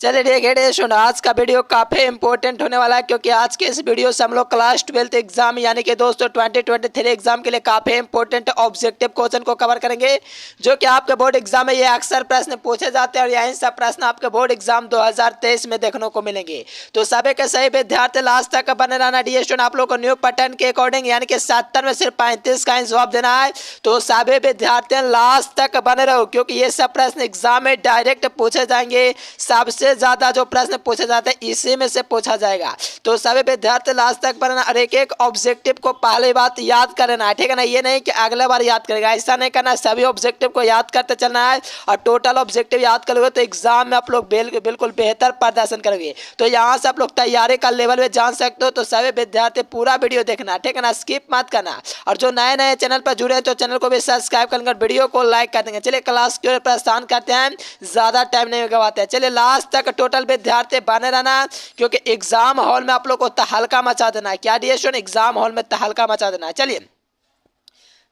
चलिए ठीक है डेशन, आज का वीडियो काफ़ी इंपॉर्टेंट होने वाला है क्योंकि आज के इस वीडियो से हम लोग क्लास 12 एग्जाम यानी कि दोस्तों 2023 एग्जाम के लिए काफ़ी इंपॉर्टेंट ऑब्जेक्टिव क्वेश्चन को कवर करेंगे जो कि आपके बोर्ड एग्जाम में ये अक्सर प्रश्न पूछे जाते हैं और यही सब प्रश्न आपके बोर्ड एग्जाम 2023 में देखने को मिलेंगे। तो सभी के सही विद्यार्थी लास्ट तक बने रहना डेशन। आप लोग को न्यू पैटर्न के अकॉर्डिंग यानी कि 70 में सिर्फ 35 का जवाब देना है। तो सभी विद्यार्थी लास्ट तक बने रहो क्योंकि ये सब प्रश्न एग्जाम में डायरेक्ट पूछे जाएंगे। सबसे ज्यादा जो प्रश्न पूछे जाते हैं इसी में से पूछा जाएगा। तो सभी विद्यार्थी लास्ट तक बनना और एक एक ऑब्जेक्टिव को पहले बात याद करना है, ठीक है ना। ये नहीं कि अगले बार याद करेगा, ऐसा नहीं करना। सभी ऑब्जेक्टिव को याद करते चलना है और टोटल ऑब्जेक्टिव याद करोगे तो एग्जाम में आप लोग बिल्कुल बेहतर प्रदर्शन करोगे। तो यहाँ से आप लोग तैयारी का लेवल में जान सकते हो। तो सभी विद्यार्थी पूरा वीडियो देखना, ठीक है ना, स्किप मत करना। और जो नए नए चैनल पर जुड़े हैं तो चैनल को भी सब्सक्राइब कर वीडियो को लाइक कर देंगे। चलिए क्लास की ओर प्रस्थान करते हैं, ज्यादा टाइम नहीं गवाते हैं। चलिए लास्ट तक टोटल विद्यार्थी बने रहना क्योंकि एग्जाम हॉल में आप लोग को तहलका मचा देना है। क्या डिएशन, एग्जाम हॉल में तहलका मचा देना है। चलिए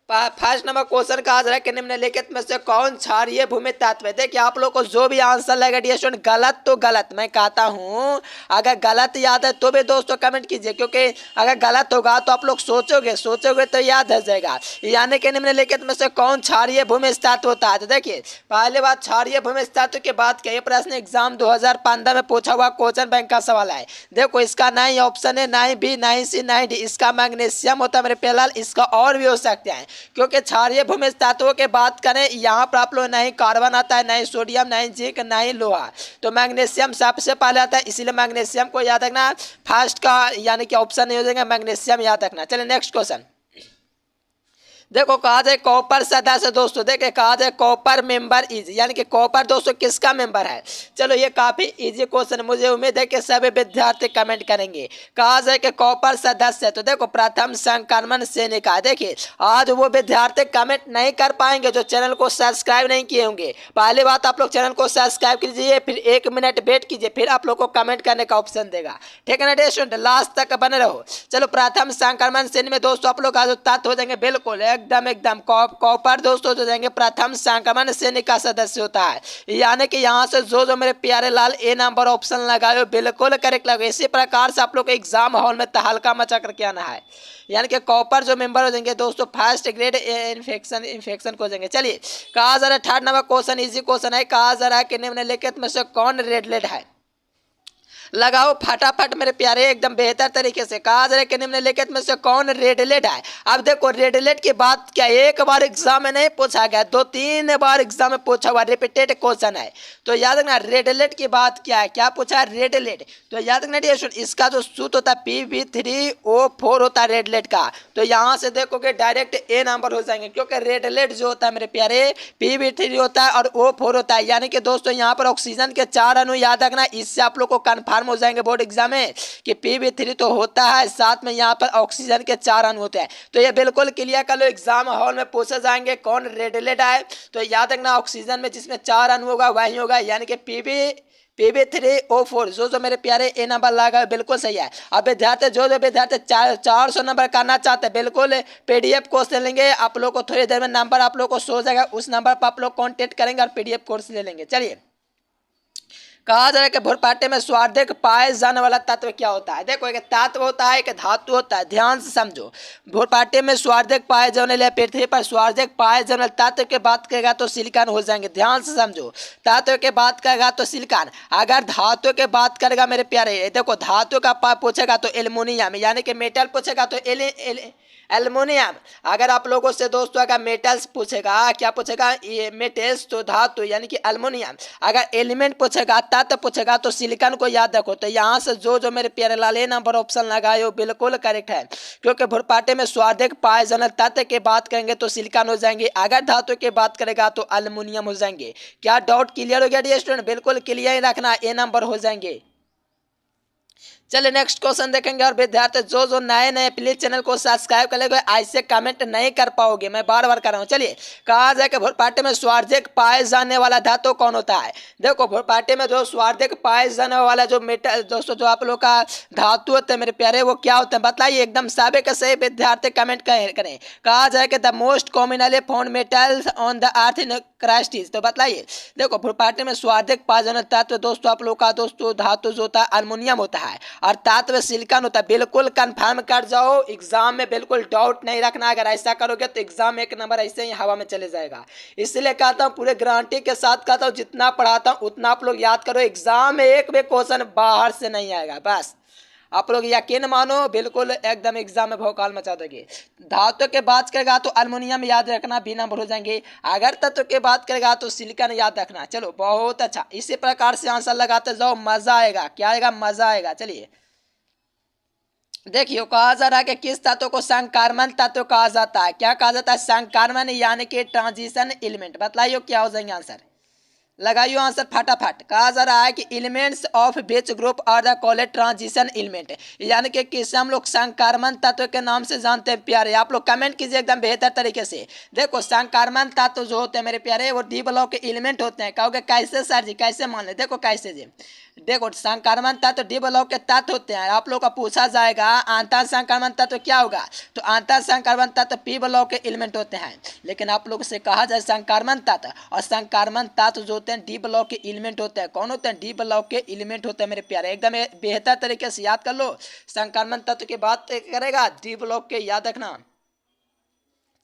फर्स्ट नंबर क्वेश्चन कहा जा रहा है कि निम्नलिखित में से कौन क्षारीय भूमि तत्व है। देखिए आप लोग को जो भी आंसर लगेगा डिएशन गलत तो गलत, मैं कहता हूं अगर गलत याद है तो भी दोस्तों कमेंट कीजिए क्योंकि अगर गलत होगा तो आप लोग सोचोगे तो याद रह जाएगा। यानी कि निम्नलिखित में से कौन क्षारीय भूमि तत्व होता है। तो देखिए पहले बात क्षारीय भूमि तत्व की बात की, प्रश्न एग्जाम 2015 में पूछा हुआ क्वेश्चन बैंक का सवाल है। देखो इसका ना ही ऑप्शन है, ना ही बी, ना ही सी, ना ही डी। इसका मैग्नीशियम होता है मेरे प्यालाल, इसका और भी हो सकते हैं क्योंकि क्षारीय भूमि तत्वों की बात करें यहाँ पर आप लोग नहीं कार्बन आता है, नहीं सोडियम, नहीं जिंक, नहीं लोहा। तो मैग्नीशियम सबसे पहले आता है, इसीलिए मैग्नीशियम को याद रखना। फर्स्ट का यानी कि ऑप्शन नहीं हो जाएगा, मैग्नीशियम याद रखना। चलिए नेक्स्ट क्वेश्चन देखो कहा जाए कॉपर सदस्य। दोस्तों देखे कहा जाए कॉपर मेंबर इज, यानी कि कॉपर दोस्तों किसका मेंबर है। चलो ये काफी इजी क्वेश्चन, मुझे उम्मीद है कि सभी विद्यार्थी कमेंट करेंगे। कहा जाए कि कॉपर सदस्य, तो देखो प्रथम संक्रमण सैनिका। देखिए आज वो विद्यार्थी कमेंट नहीं कर पाएंगे जो चैनल को सब्सक्राइब नहीं किए होंगे। पहली बात आप लोग चैनल को सब्सक्राइब कीजिए, फिर 1 मिनट वेट कीजिए, फिर आप लोग को कमेंट करने का ऑप्शन देगा, ठीक है ना स्टूडेंट। लास्ट तक बने रहो। चलो प्रथम संक्रमण सैन्य में दोस्तों आप लोग आज तत्व हो जाएंगे बिल्कुल एकदम कॉपर दोस्तों जो जाएंगे प्रथम संक्रमण सैन्य का सदस्य होता है। यानी कि यहाँ से जो मेरे प्यारे लाल ए नंबर ऑप्शन लगाए बिल्कुल करेक्ट लगे। इसी प्रकार से आप लोग एग्जाम हॉल में तहलका मचा करके आना है। यानी कि कॉपर जो मेंबर हो जाएंगे दोस्तों फर्स्ट ग्रेड इन्फेक्शन को जाएंगे। चलिए कहा जा रहा है third number question easy question है। कहा जा रहा है कि निम्नलिखित में से कौन रेड लेड है। लगाओ फटाफट मेरे प्यारे एकदम बेहतर तरीके से। कहा जा रहा है कि निम्नलिखित में से कौन रेडलेट है। अब देखो रेडलेट की बात क्या एक बार एग्जाम में नहीं पूछा गया, 2-3 बार एग्जाम में पूछा हुआ रिपीटेड क्वेश्चन है। तो याद रखना रेडलेट की बात क्या है, क्या पूछा है रेडलेट। तो याद रखना इसका जो सूत्र होता है Pb3O4 होता है रेडलेट का। तो यहाँ से देखोगे डायरेक्ट ए नंबर हो जाएंगे क्योंकि रेडलेट जो होता है मेरे प्यारे Pb3 होता है और O4 होता है। यानी कि दोस्तों यहाँ पर ऑक्सीजन के 4 अणु याद रखना, इससे आप लोग को कन्फर्म हो जाएंगे बोर्ड एग्जाम में कि Pb3 तो होता है, साथ में यहाँ पर ऑक्सीजन के 4 अणु होते हैं। तो ये बिल्कुल क्लियर कर लो, एग्जाम हॉल में पूछे जाएंगे कौन रेडलेट है। तो याद रखना ऑक्सीजन में जिसमें 4 अणु होगा वही होगा, यानी कि Pb3O4 जो मेरे प्यारे ए नंबर लगा बिल्कुल सही है। अब विद्यार्थी जो विद्यार्थी 400 नंबर करना चाहते हैं बिल्कुल PDF कोर्स ले लेंगे। आप लोग को थोड़ी देर में नंबर आप लोग को सो जाएगा, उस नंबर पर आप लोग कॉन्टेक्ट करेंगे और PDF कोर्स ले लेंगे। चलिए कहा जा रहा है कि भूर्पाट्य में स्वार्थिक पाए जाने वाला तत्व क्या होता है। देखो एक तत्व होता है, एक धातु होता है, ध्यान से समझो। भूर्पाट्य में स्वार्थिक पाए जाने वाले पृथ्वी पर स्वार्थिक पाए जाने वाले तत्व की बात करेगा तो सिलिकॉन हो जाएंगे। ध्यान से समझो, तत्व की बात करेगा तो सिलिकॉन। अगर धातु की बात करेगा मेरे प्यारे, देखो धातु का पूछेगा तो एल्युमिनियम, यानी कि मेटल पूछेगा तो एल्युमिनियम। अगर आप लोगों से दोस्तों अगर मेटल्स पूछेगा, क्या पूछेगा, ये मेटल्स तो धातु यानी कि एल्युमिनियम। अगर एलिमेंट पूछेगा तत्व पूछेगा तो सिलिकॉन को याद रखो। तो यहाँ से जो मेरे प्यारे लाल ए नंबर ऑप्शन लगाए हो बिल्कुल करेक्ट है क्योंकि भूर्पाट्य में स्वार्थिक पाए जाने तत्व की बात करेंगे तो सिलिकॉन हो जाएंगे, अगर धातु की बात करेगा तो एल्युमिनियम हो जाएंगे। क्या डाउट क्लियर हो गया स्टूडेंट, बिल्कुल क्लियर ही रखना, ए नंबर हो जाएंगे। चलिए नेक्स्ट क्वेश्चन देखेंगे। और विद्यार्थी जो नए नए प्लीज चैनल को सब्सक्राइब कर लेंगे, ऐसे कमेंट नहीं कर पाओगे, मैं बार बार कर रहा हूँ। चलिए, कहा जाए कि भोरपाटे में स्वार्जिक पाए जाने वाला धातु कौन होता है। देखो, भोरपाटे में जो स्वार्जिक पाए जाने वाला जो मेटल दोस्तों जो आप लोग का धातु होते हैं मेरे प्यारे, वो क्या होता है बताइए। एकदम साबिक सही विद्यार्थी कमेंट करें। कहा जाए कि the most commonly found metals on the earth in crust is, तो बताइए। देखो, भोरपाटे में स्वार्जिक पाए जाने तत्व दोस्तों आप लोग का दोस्तों धातु जो होता है अल्मुनियम होता है, और धातु सिलिकॉन होता है। बिल्कुल कंफर्म कर जाओ, एग्जाम में बिल्कुल डाउट नहीं रखना। अगर ऐसा करोगे तो एग्जाम में 1 नंबर ऐसे ही हवा में चले जाएगा। इसलिए कहता हूँ, पूरे गारंटी के साथ कहता हूँ, जितना पढ़ाता हूँ उतना आप लोग याद करो। एग्जाम में एक भी क्वेश्चन बाहर से नहीं आएगा, बस आप लोग यकीन मानो, बिल्कुल एकदम एग्जाम में भौकाल मचा दोगे। धातु के बात करेगा तो अल्मुनियम याद रखना, 20 नंबर हो जाएंगे। अगर तत्व के बात करेगा तो सिलिकॉन याद रखना। चलो बहुत अच्छा, इसी प्रकार से आंसर लगाते जाओ, मजा आएगा। क्या आएगा? मजा आएगा। चलिए देखियो, कहा जा रहा है कि किस तत्व को संक्रमण तत्व कहा जाता है। क्या कहा जाता है? संक्रमण यानी कि ट्रांजिशन एलिमेंट। बताइए क्या हो जाएंगे आंसर, लगाइयो आंसर फटाफट। कहा जा रहा है कि elements of which group are the called transition element, यानी कि किसे हम लोग संक्रमण तत्व के नाम से जानते हैं प्यारे। आप लोग कमेंट कीजिए एकदम बेहतर तरीके से। देखो, संक्रमण तत्व जो होते हैं मेरे प्यारे, वो डी ब्लॉक के एलिमेंट होते हैं। कहोगे कैसे सर जी, कैसे मान ले? देखो कैसे जी, देखो संक्रमण तत्व डी ब्लॉक के तत्व होते हैं। आप लोग का पूछा जाएगा अंतर संक्रमण तत्व क्या होगा, तो अंतर संक्रमण तत्व पी ब्लॉक के एलिमेंट होते हैं। लेकिन आप लोग से कहा जाए संक्रमण तत्व और संक्रमण तत्व जो होते हैं डी ब्लॉक के एलिमेंट होते हैं। कौन होते हैं? डी ब्लॉक के एलिमेंट होते हैं मेरे प्यारे। एकदम बेहतर तरीके से याद कर लो। संक्रमण तत्व की बात करेगा, डी ब्लॉक के याद रखना।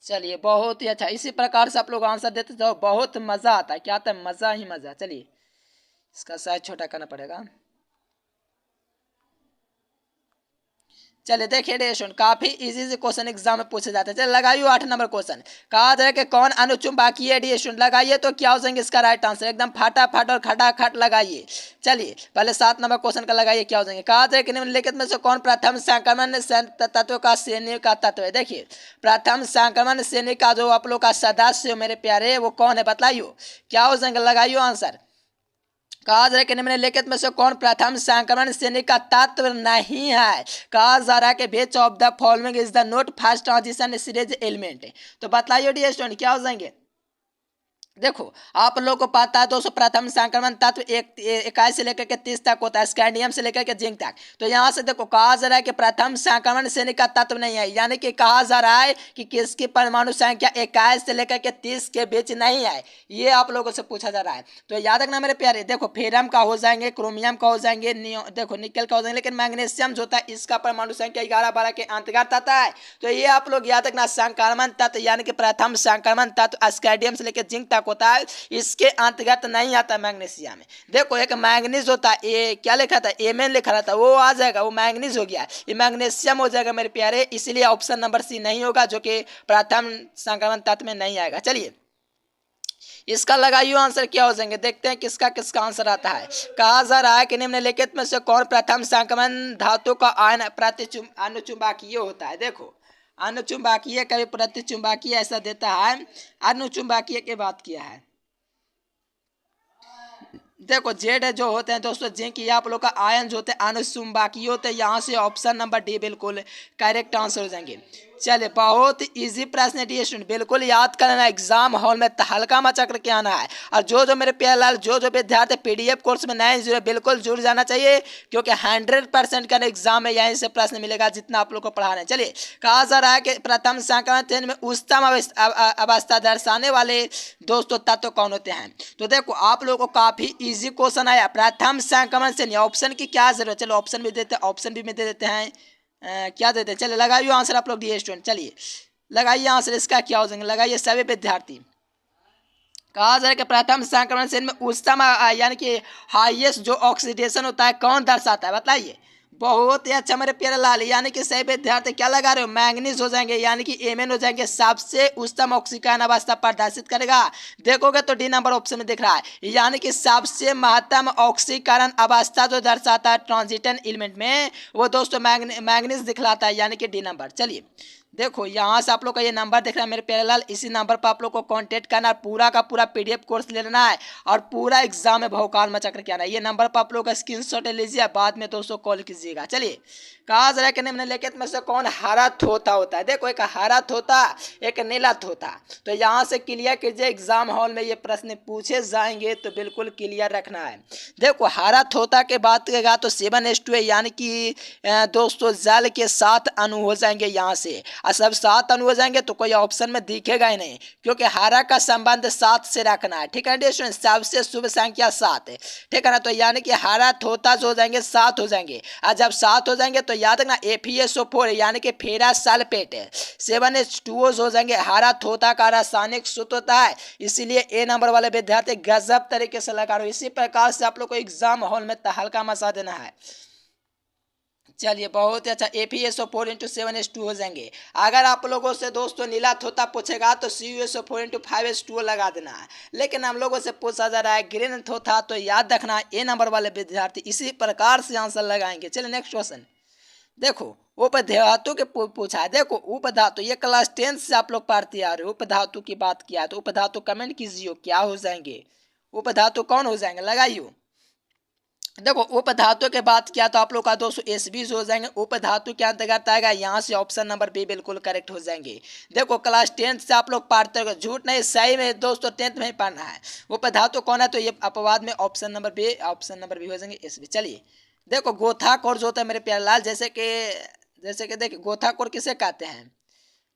चलिए बहुत ही अच्छा, इसी प्रकार से आप लोग आंसर देते जाओ, बहुत मजा आता है। क्या आता है? मजा ही मजा। चलिए इसका साइज छोटा करना पड़ेगा। चलिए देखिए डेशन, काफी इजी क्वेश्चन एग्जाम में पूछे जाते हैं। चलिए लगाइए 8 नंबर क्वेश्चन। कहा जाए कि कौन अनुचुंबकीय रेडिएशन, लगाइए तो क्या हो जाएंगे इसका राइट आंसर। एकदम फटाफट और खटाखट लगाइए। चलिए पहले 7 नंबर क्वेश्चन का लगाइए क्या हो जाएंगे। कहा जाए कि निम्नलिखित में से कौन प्रथम संक्रमण तत्व का श्रेणी का तत्व है। देखिए, प्रथम संक्रमण श्रेणी का जो आप लोग का सदस्य मेरे प्यारे, वो कौन है बताइए क्या हो जाएंगे। लगाइए आंसर। कहा जा रहा है कि निम्नलिखित में से कौन प्रथम संक्रमण श्रेणी का तत्व नहीं है। कहा जा रहा है कि which of the following is the not first transition series element, तो बताइए डियर स्टूडेंट क्या हो जाएंगे। देखो, आप लोगों को पता है दोस्तों, प्रथम संक्रमण तत्व 21 से लेकर के 30 तक होता है, स्कैंडियम से लेकर के जिंक तक। तो यहाँ से देखो, कहा जा रहा है कि प्रथम संक्रमण श्रेणी का तत्व नहीं है, यानी कि कहा जा रहा है कि किसकी परमाणु संख्या 21 से लेकर के 30 के बीच नहीं है। ये आप लोगों से पूछा जा रहा है, तो याद रखना मेरे प्यारे। देखो, फेरम का हो जाएंगे, क्रोमियम का हो जाएंगे, देखो निकल का हो जाएंगे, लेकिन मैग्नीशियम जो होता है इसका परमाणु संख्या 11-12 के अंतर्गत आता है। तो ये आप लोग याद रखना, संक्रमण तत्व यानी कि प्रथम संक्रमण तत्व स्कैंडियम से लेकर जिंक तक होता है, इसके अंतर्गत नहीं आता मैग्नीशियम में। देखो, एक मैग्नीज होता है, ये क्या लिखा था, एमएन लिखा रहता है, वो आ जाएगा, वो मैग्नीज हो गया, ये मैग्नीशियम हो जाएगा मेरे प्यारे। इसलिए ऑप्शन नंबर सी नहीं होगा, जो कि प्रथम संक्रमण तत्व में नहीं आएगा। चलिए इसका लगाइए आंसर क्या हो जाएंगे, देखते हैं किसका किसका आंसर आता है। कहा जा रहा है कि निम्नलिखित में से कौन प्रथम संक्रमण धातु का आयन अनुचुंबकीय होता है। देखो, अनुचुंबकीय कभी प्रतिचुंबकीय ऐसा देता है, अनुचुंबकीय की बात किया है। देखो, जेड जो होते हैं दोस्तों जिंक, ये आप लोग का आयन जो होते हैं अनुचुंबकीय होते हैं। यहाँ से ऑप्शन नंबर डी बिल्कुल करेक्ट आंसर हो जाएंगे। चलिए बहुत इजी प्रश्न है डी स्टूडेंट, बिल्कुल याद करना, एग्जाम हॉल में तहलका मचा करके आना है। और जो मेरे प्यारे लाल जो विद्यार्थी पीडीएफ कोर्स में नए जुड़े, बिल्कुल जुड़ जाना चाहिए, क्योंकि 100% का एग्जाम में यहीं से प्रश्न मिलेगा जितना आप लोग को पढ़ा रहे हैं। चलिए, कहा जा रहा है कि प्रथम संक्रमण श्रेणी में उच्चतम अवस्था दर्शाने वाले दोस्तों तत्व कौन होते हैं। तो देखो, आप लोगों को काफी इजी क्वेश्चन आया, प्रथम संक्रमण श्रेणी। ऑप्शन की क्या जरूरत, चलो ऑप्शन भी देते हैं, ऑप्शन भी दे देते हैं। क्या देते हैं, चलिए लगाइए आंसर आप लोग डी स्टूडेंट। चलिए लगाइए आंसर, इसका क्या हो जाएंगे, लगाइए सभी विद्यार्थी। कहा जाए कि प्रथम संक्रमण श्रेणी में उच्चतम यानी कि हाईएस्ट जो ऑक्सीडेशन होता है कौन दर्शाता है, बताइए। बहुत ही अच्छा मेरे प्यारे लाल, यानी कि सही विद्यार्थी क्या लगा रहे हो, मैग्नीज हो जाएंगे, यानी कि एमएन हो जाएंगे, सबसे उच्चतम ऑक्सीकरण अवस्था प्रदर्शित करेगा। देखोगे तो डी नंबर ऑप्शन में दिख रहा है, यानी कि सबसे महत्तम ऑक्सीकरण अवस्था जो दर्शाता है ट्रांजिशन एलिमेंट में, वो दोस्तों मैग्नीज दिखलाता है, यानी कि डी नंबर। चलिए देखो यहाँ से आप लोग का ये नंबर दिख रहा है मेरे प्यारे लाल, इसी नंबर पर आप लोग को कांटेक्ट करना है, पूरा का पूरा पीडीएफ कोर्स ले लेना है और पूरा एग्जाम में भौकाल मचा करके आना है। ये नंबर पर आप लोग का स्क्रीनशॉट ले लीजिए, बाद में दोस्तों कॉल कीजिएगा। चलिए कहा जरा कि निम्नलिखित में से कौन हरा तोता होता है? देखो एक हरा तोता, एक नीला तोता। तो यहाँ से क्लियर कीजिए, एग्जाम हॉल में ये प्रश्न पूछे जाएंगे तो बिल्कुल क्लियर रखना है। देखो हरा तोता के बात करेगा तो 7:2 है, यानी कि दोस्तों जल के 7 अणु हो जाएंगे यहाँ से, और सब 7 अणु हो जाएंगे तो कोई ऑप्शन में दिखेगा ही नहीं, क्योंकि हरा का संबंध 7 से रखना है। ठीक है स्टूडेंट, सबसे शुभ संख्या 7 है। ठीक है ना, तो यानी कि हरा तोता जो हो जाएंगे 7 हो जाएंगे, और जब 7 हो जाएंगे तो याद रखना FeSO4 यानी कि फेरा सल्फेट है। 7H2O हो जाएंगे। हरा तोता का रासायनिक सूत्र होता है, इसीलिए ए नंबर वाले विद्यार्थी गजब तरीके से लगा रहे हो। इसी प्रकार से आप लोग को एग्जाम हॉल में तहलका मचा देना है। चलिए बहुत ही अच्छा, FeSO4 × 7H2 हो जाएंगे। अगर आप लोगों से दोस्तों नीला तोता पूछेगा तो CuSO4 × 5H2 लगा देना है, लेकिन हम लोगों से पूछा जा रहा है ग्रीन तोता, तो याद रखना ए नंबर वाले विद्यार्थी इसी प्रकार से आंसर लगाएंगे। चलिए नेक्स्ट क्वेश्चन देखो, उपधातु के पूछा है। देखो उपधातु ये क्लास 10 से आप लोग पढ़ते आ रहे हो, उपधातु की बात किया है तो उपधातु कमेंट कीजिए क्या हो जाएंगे, उपधातु कौन हो जाएंगे, लगाइयो। देखो उपधातु के बात किया तो आप लोग का 220 हो जाएंगे, उपधातु के अंतर्गत आएगा, यहाँ से ऑप्शन नंबर बी बिल्कुल करेक्ट हो जाएंगे। देखो क्लास 10 से आप लोग पढ़ते हो, झूठ नहीं सही में दोस्तों 10th में ही पढ़ना है। उपधातु कौन है तो ये अपवाद में ऑप्शन नंबर बी हो जाएंगे एसबी। चलिए देखो गोथाखोर जो होता है मेरे प्यारे लाल, जैसे कि देखिए गोथाखोर किसे कहते हैं,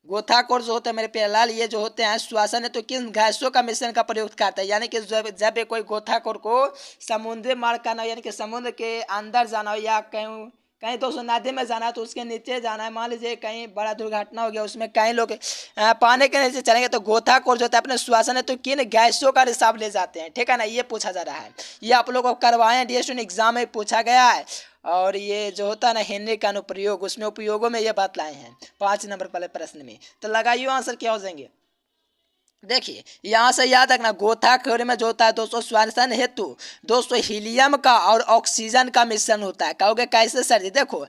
गोथाखोर जो होता है मेरे प्यारे लाल, ये जो होते हैं श्वासन है तो किन गैसों का मिश्रण का प्रयोग करता है, यानी कि जब कोई गोथाखोर को समुद्री मार्ग करना हो, यानी कि समुद्र के अंदर जाना हो या कहीं कहीं दोस्तों नदी में जाना है तो उसके नीचे जाना है, मान लीजिए कहीं बड़ा दुर्घटना हो गया उसमें कई लोग पानी के नीचे चलेंगे तो गोथाखोर जो होता है अपने श्वासन है तो किन गैसों का हिसाब ले जाते हैं। ठीक है ना, ये पूछा जा रहा है, ये आप लोग को करवाएं DSN एग्जाम में पूछा गया है। और ये जो होता है ना हेनरी का अनुप्रयोग, उसमें उपयोगों में ये बतलाए हैं 5 नंबर वाले प्रश्न में। तो लगाइए आंसर क्या हो जाएंगे। देखिए यहाँ से याद रखना गोथाखोरी में जो होता है दोस्तों श्वसन हेतु दोस्तों हीलियम का और ऑक्सीजन का मिश्रण होता है। कहोगे कैसे सर जी, देखो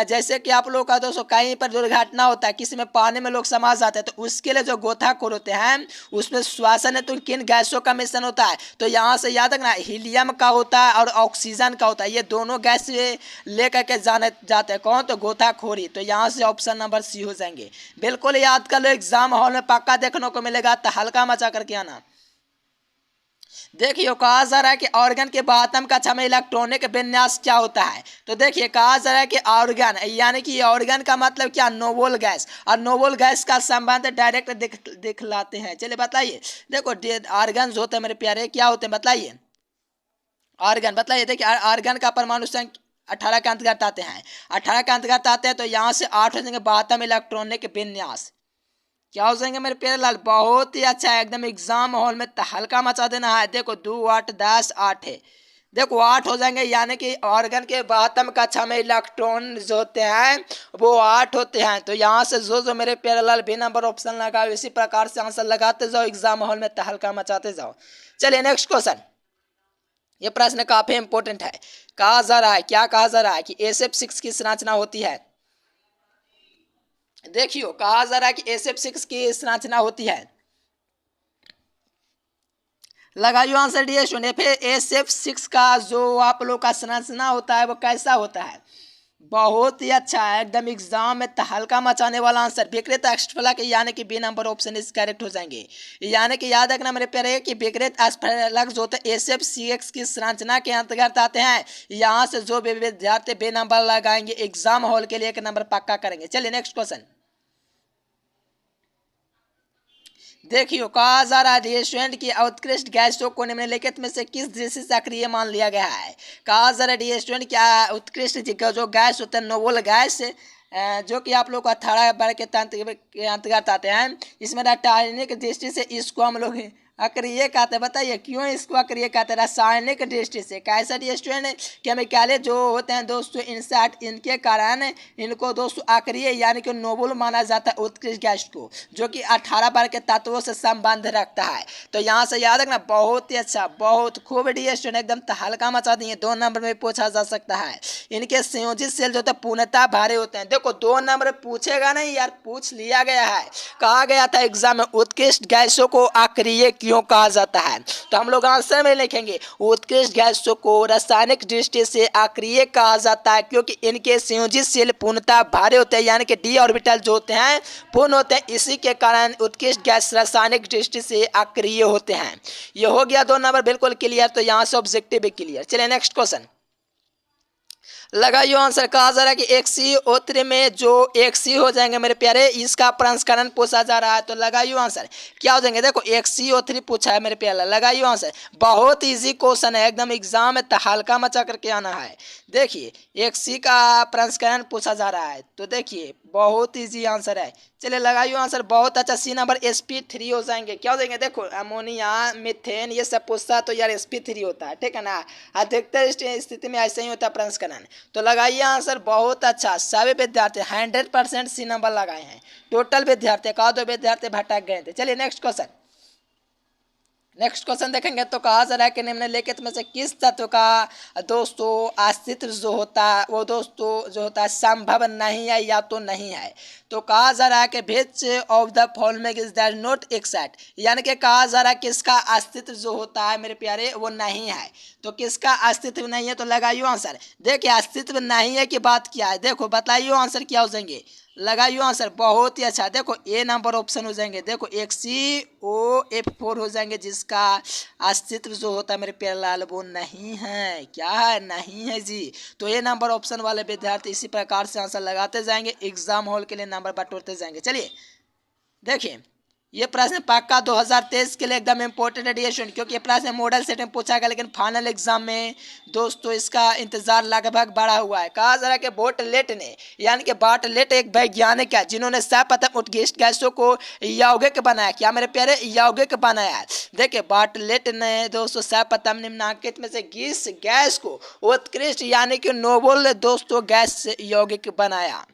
जैसे कि आप लोग का दोस्तों कहीं पर दुर्घटना होता है, किसी में पानी में लोग समा जाते हैं तो उसके लिए जो गोथाखोर होते हैं उसमें श्वसन हेतु किन गैसों का मिश्रण होता है, तो यहाँ से याद रखना हीलियम का होता है और ऑक्सीजन का होता है, ये दोनों गैस लेकर के जाने जाते हैं कौन तो गोथाखोरी। तो यहाँ से ऑप्शन नंबर सी हो जाएंगे। बिल्कुल याद कर लो, एग्जाम हॉल में पक्का देखने को मिलेगा, तहलका मचा करके आना। देखिए कहा जा रहा है कि ऑर्गन के बातम कक्षा में इलेक्ट्रॉनिक विन्यास क्या होता है, तो देखिए कहा जा रहा है कि ऑर्गन यानी कि ऑर्गन का मतलब क्या, नोबल गैस, और नोबल गैस का संबंध डायरेक्ट दिखलाते हैं। चलिए बताइए, देखो ऑर्गन होते हैं मेरे प्यारे क्या होते हैं बताइए, ऑर्गन बताइए। देखिए ऑर्गन का परमाणु संख्या 18 के अंतर्गत आते हैं, 18 के अंतर्गत आते हैं तो यहाँ से 8 हो जाएंगे बातम इलेक्ट्रॉनिक विन्यास क्या हो जाएंगे मेरे प्यारे लाल। बहुत ही अच्छा है, एकदम एग्जाम हॉल में तहलका मचा देना है। देखो 2 8 10 8 है, देखो 8 हो जाएंगे, यानी कि ऑर्गन के बातम कक्षा में इलेक्ट्रॉन जो होते हैं वो 8 होते हैं। तो यहाँ से जो मेरे प्यारे लाल भी नंबर ऑप्शन लगाओ, इसी प्रकार से आंसर लगाते जाओ, एग्जाम हॉल में तहलका मचाते जाओ। चलिए नेक्स्ट क्वेश्चन, ये प्रश्न काफी इंपॉर्टेंट है। कहा जा रहा है, क्या कहा जा रहा है कि SF6 की संरचना होती है। देखियो कहा जा रहा है कि SF6 की संरचना होती है, लगाइयो आंसर दिए सुनिए। फिर SF6 का जो आप लोग का संरचना होता है वो कैसा होता है, बहुत ही अच्छा है, एकदम एग्जाम में तहलका मचाने वाला आंसर। विकृत अस्फलक यानी कि बी नंबर ऑप्शन इस करेक्ट हो जाएंगे। यानी कि याद रखना मेरे प्यारे कि विकृत अस्फलक जो होते हैं SF6 की संरचना के अंतर्गत आते हैं। यहाँ से जो भी विद्यार्थी बे नंबर लगाएंगे एग्जाम हॉल के लिए 1 नंबर पक्का करेंगे। चलिए नेक्स्ट क्वेश्चन देखियो कहा जा रहा है स्टूडेंट की उत्कृष्ट गैसों को निम्नलिखित में से किस दृष्टि से सक्रिय मान लिया गया है। कहा जा रहा है स्टूडेंट क्या उत्कृष्ट जो गैस होते हैं नोबल गैस जो कि आप लोग 18 वर्ग के अंतर्गत आते हैं, इसमें रासायनिक दृष्टि से इसको हम लोग अक्रिय कहते हैं। बताइए क्यों इसको अक्रिय कहते हैं? रासायनिक दृष्टि से कैसा स्टूडेंट, केमिकल जो होते हैं दोस्तों इंसैट, इनके कारण इनको दोस्तों अक्रिय यानी कि नोबल माना जाता है उत्कृष्ट गैस को, जो कि 18 बार के तत्वों से संबंध रखता है। तो यहाँ से याद रखना, बहुत ही अच्छा, बहुत खूब डी स्टूडेंट, एकदम हल्का मचा दिए। 2 नंबर में पूछा जा सकता है। इनके संयोजित सेल जो होते हैं पूर्णतः भारी होते हैं। देखो 2 नंबर पूछेगा नहीं यार, पूछ लिया गया है, कहा गया था एग्जाम में उत्कृष्ट गैसों को अक्रिय क्यों कहा जाता है। तो हम लोग आंसर में लिखेंगे उत्कृष्ट गैसों को रासायनिक दृष्टि से अक्रिय कहा जाता है क्योंकि इनके संयोजित सेल पूर्णतः भारी होते हैं, यानी कि डी ऑर्बिटल जो होते हैं पूर्ण होते हैं। इसी के कारण उत्कृष्ट गैस रासायनिक दृष्टि से अक्रिय होते हैं। ये हो गया 2 नंबर बिल्कुल क्लियर। तो यहाँ से ऑब्जेक्टिव भी क्लियर। चलिए नेक्स्ट क्वेश्चन लगाइयो आंसर। कहा जा रहा है कि XCO3 में जो XC हो जाएंगे मेरे प्यारे, इसका प्रसंस्करण पूछा जा रहा है। तो लगाइयो आंसर क्या हो जाएंगे। देखो XCO3 पूछा है मेरे प्यारे, लगाइयो आंसर। बहुत इजी क्वेश्चन है, एकदम एग्जाम में हल्का मचा करके आना है। देखिए XC का प्रसंस्करण पूछा जा रहा है, तो देखिए बहुत इजी आंसर है। चलिए लगाइयो आंसर। बहुत अच्छा, सी नंबर sp3 हो जाएंगे। क्या हो जाएंगे, देखो अमोनिया, मीथेन, ये सब पूछता तो यार sp3 होता है, ठीक है ना। अधिकतर स्थिति में ऐसे ही होता है प्रसंस्करण। तो लगाइए आंसर। बहुत अच्छा, सभी विद्यार्थी 100% सी नंबर लगाए हैं। टोटल विद्यार्थी का 2 विद्यार्थी भटक गए थे। चलिए नेक्स्ट क्वेश्चन। नेक्स्ट क्वेश्चन देखेंगे तो कहा जा रहा है कि निम्नलिखित में से किस तत्व का दोस्तों अस्तित्व जो होता है वो दोस्तों जो होता है संभव नहीं है या तो नहीं है। तो कहा जा रहा है कि which of the following is that not except, यानी कि कहा जा रहा है किसका अस्तित्व जो होता है मेरे प्यारे वो नहीं है। तो किसका अस्तित्व नहीं है, तो लगाइयो आंसर। देखिए अस्तित्व नहीं है कि बात क्या है, देखो बताइयो आंसर क्या हो जाएंगे। लगाइयो आंसर। बहुत ही अच्छा, देखो ए नंबर ऑप्शन हो जाएंगे। देखो XCOF4 हो जाएंगे, जिसका अस्तित्व जो होता है मेरे प्यारे लाल वो नहीं है। क्या है, नहीं है जी। तो ए नंबर ऑप्शन वाले विद्यार्थी इसी प्रकार से आंसर लगाते जाएंगे, एग्जाम हॉल के लिए नंबर बटोरते जाएंगे। चलिए देखिए ये प्रश्न पक्का 2023 के लिए एकदम इंपॉर्टेंट एडिशन, क्योंकि ये प्रश्न मॉडल सेट में पूछा गया, लेकिन फाइनल एग्जाम में दोस्तों इसका इंतजार लगभग बढ़ा हुआ है। कहा जा रहा है कि बार्टलेट ने, यानी कि बार्टलेट एक वैज्ञानिक है जिन्होंने सर्वप्रथम उत्कृष्ट गैसों को यौगिक बनाया। क्या मेरे प्यारे, यौगिक बनाया है। देखिए बार्टलेट ने दोस्तों सर्वप्रथम निम्नलिखित में से किस गैस को उत्कृष्ट यानी कि नोबल दोस्तों गैस यौगिक बनाया।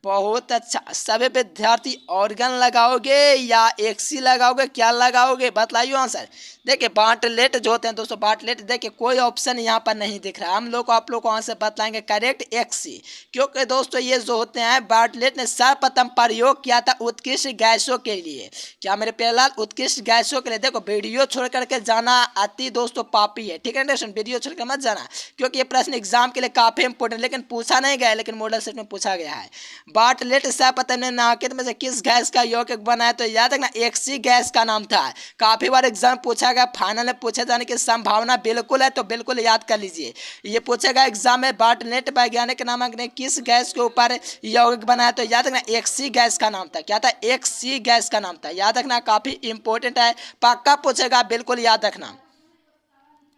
बहुत अच्छा, सभी विद्यार्थी ऑर्गन लगाओगे या XC लगाओगे, क्या लगाओगे बताइए आंसर। देखिए बार्टलेट जो होते हैं दोस्तों, बार्टलेट देखिए कोई ऑप्शन यहाँ पर नहीं दिख रहा। हम लोग आप लोग को आंसर बतलाएंगे करेक्ट XC, क्योंकि दोस्तों ये जो होते हैं बार्टलेट ने सर्वप्रथम प्रयोग किया था उत्कृष्ट गैसों के लिए। क्या मेरे प्यारे लाल, उत्कृष्ट गैसों के लिए। देखो वीडियो छोड़ करके जाना अति दोस्तों पापी है, ठीक है ना। वीडियो छोड़ कर मत जाना, क्योंकि ये प्रश्न एग्जाम के लिए काफी इंपोर्टेंट, लेकिन पूछा नहीं गया, लेकिन मॉडल सेट में पूछा गया है। बार्टलेट सर्वप्रथम ने निम्नलिखित में से किस गैस का यौगिक बनाया। तो याद रखना XC गैस का नाम था। काफी बार एग्जाम पूछा गया, फाइनल में पूछे जाने की संभावना बिल्कुल है, तो बिल्कुल याद कर लीजिए। ये पूछेगा एग्जाम में बार्टलेट वैज्ञानिक नामक ने किस गैस के ऊपर यौगिक बनाया। तो याद रखना XC गैस का नाम था। क्या था, XC गैस का नाम था। याद रखना, काफी इंपॉर्टेंट है, पक्का पूछेगा, बिल्कुल याद रखना।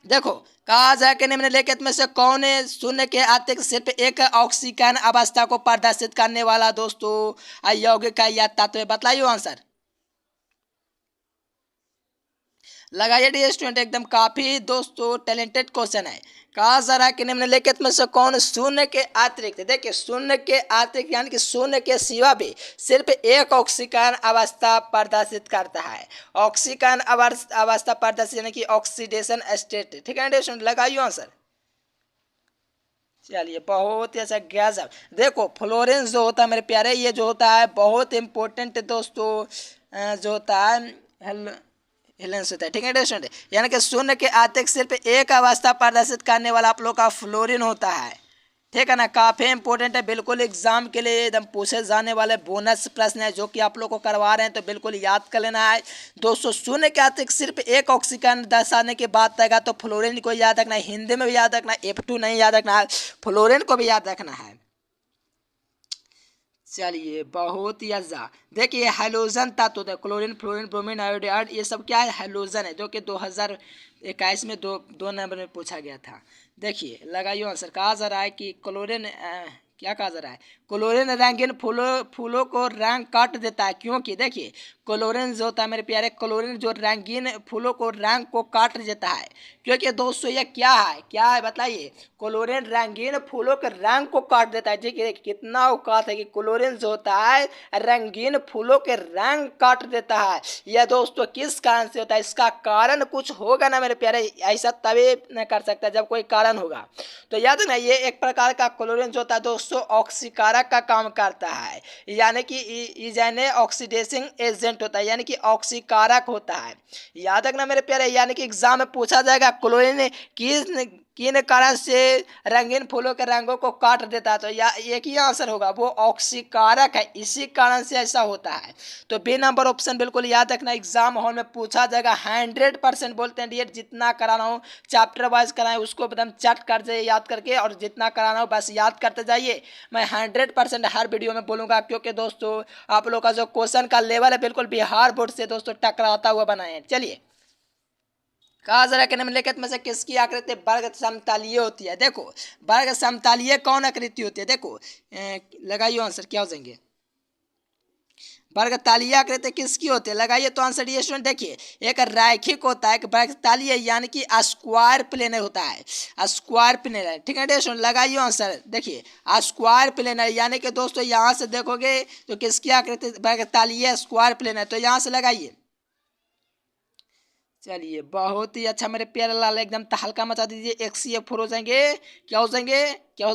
देखो कहा जाए कि निम्नलिखित में से कौन शून्य के अतिरिक्त सिर्फ एक ऑक्सीकरण अवस्था को प्रदर्शित करने वाला दोस्तों यौगिक है या तत्व, बताइए आंसर। लगाइए डी स्टूडेंट, एकदम काफी दोस्तों टैलेंटेड क्वेश्चन है। कहा जा रहा है कि निम्नलिखित में से कौन शून्य के अतिरिक्त, देखिए शून्य के अतिरिक्त यानी कि शून्य के सिवा भी सिर्फ एक ऑक्सीकरण अवस्था प्रदर्शित करता है। ऑक्सीकरण अवस्था प्रदर्शित यानी कि ऑक्सीडेशन स्टेट, ठीक है स्टूडेंट, लगाइए आंसर। चलिए बहुत ही अच्छा, गजब। देखो फ्लोरीन जो होता है मेरे प्यारे, ये जो होता है बहुत इंपॉर्टेंट दोस्तों जो होता है हिलेंस होता है, ठीक है स्टूडेंट। यानी कि शून्य के अतिरिक्त सिर्फ एक अवस्था प्रदर्शित करने वाला आप लोग का फ्लोरीन होता है, ठीक है ना। काफी इंपॉर्टेंट है, बिल्कुल एग्जाम के लिए एकदम पूछे जाने वाले बोनस प्रश्न है जो कि आप लोग को करवा रहे हैं, तो बिल्कुल याद कर लेना है दोस्तों। शून्य के अतिरिक्त सिर्फ एक ऑक्सीकरण दर्शाने की बात आएगा तो फ्लोरीन को याद रखना है, हिंदी में भी याद रखना है, F2 नहीं याद रखना है, फ्लोरीन को भी याद रखना है। चलिए बहुत ही अच्छा, देखिए हेलोजन तत्व होता है, क्लोरीन, फ्लोरीन, ब्रोमीन, आयोडाइड, ये सब क्या है, हेलोजन है, जो कि 2021 में दो नंबर में पूछा गया था। देखिए लगाइए आंसर। कहा जा रहा है कि क्लोरीन क्या कहा जा रहा है, क्लोरीन रंगीन फूलों को रंग काट देता है, क्योंकि देखिए क्लोरीन जो होता है मेरे प्यारे, क्लोरीन जो रंगीन फूलों को रंग को काट देता है, क्योंकि दोस्तों ये क्या है बताइए, क्लोरीन रंगीन फूलों के रंग को काट देता है। देखिए कितना औकात है कि क्लोरीन जो होता है रंगीन फूलों के रंग काट देता है। यह दोस्तों किस कारण से होता है, इसका कारण कुछ होगा ना मेरे प्यारे, ऐसा तभी न कर सकता जब कोई कारण होगा। तो याद है ना, ये एक प्रकार का क्लोरीन जो होता है दोस्तों ऑक्सीकारक का काम करता है, यानी कि इजने ऑक्सीडेसिंग एजेंट होता है, यानी कि ऑक्सीकारक होता है। याद रखना मेरे प्यारे, यानी कि एग्जाम में पूछा जाएगा क्लोरीन किन कारण से रंगीन फूलों के रंगों को काट देता है, तो या एक ही आंसर होगा, वो ऑक्सीकारक है, इसी कारण से ऐसा होता है। तो बी नंबर ऑप्शन बिल्कुल याद रखना, एग्जाम हॉल में पूछा जाएगा 100% बोलते हैं डियर, जितना कराना हो चैप्टर वाइज कराएं उसको एकदम चट कर जाइए याद करके, और जितना कराना हो बस याद करते जाइए। मैं 100% हर वीडियो में बोलूँगा, क्योंकि दोस्तों आप लोग का जो क्वेश्चन का लेवल है बिल्कुल बिहार बोर्ड से दोस्तों टकराता हुआ बनाए हैं। चलिए, कहा जरा के निम्नलिखित में से किसकी आकृति वर्ग समतलीय होती है। देखो वर्ग समतलीय कौन आकृति होती है, देखो लगाइए आंसर, क्या हो जाएंगे, वर्ग तालीय आकृति किसकी होती है, लगाइए तो आंसर ये स्टूडेंट। देखिए एक रैखिक होता है, एक वर्ग तालीय यानी कि स्क्वायर प्लेनर होता है, स्क्वायर प्लेनर, ठीक है स्टूडेंट, लगाइए आंसर। देखिए स्क्वायर प्लेनर यानी कि दोस्तों यहाँ से देखोगे तो किसकी आकृति वर्ग तालीय स्क्वायर प्लेनर, तो यहाँ से लगाइए। चलिए बहुत ही अच्छा मेरे प्यारे लाल, एकदम तहलका मचा दीजिए, XCF4 हो जाएंगे, क्या हो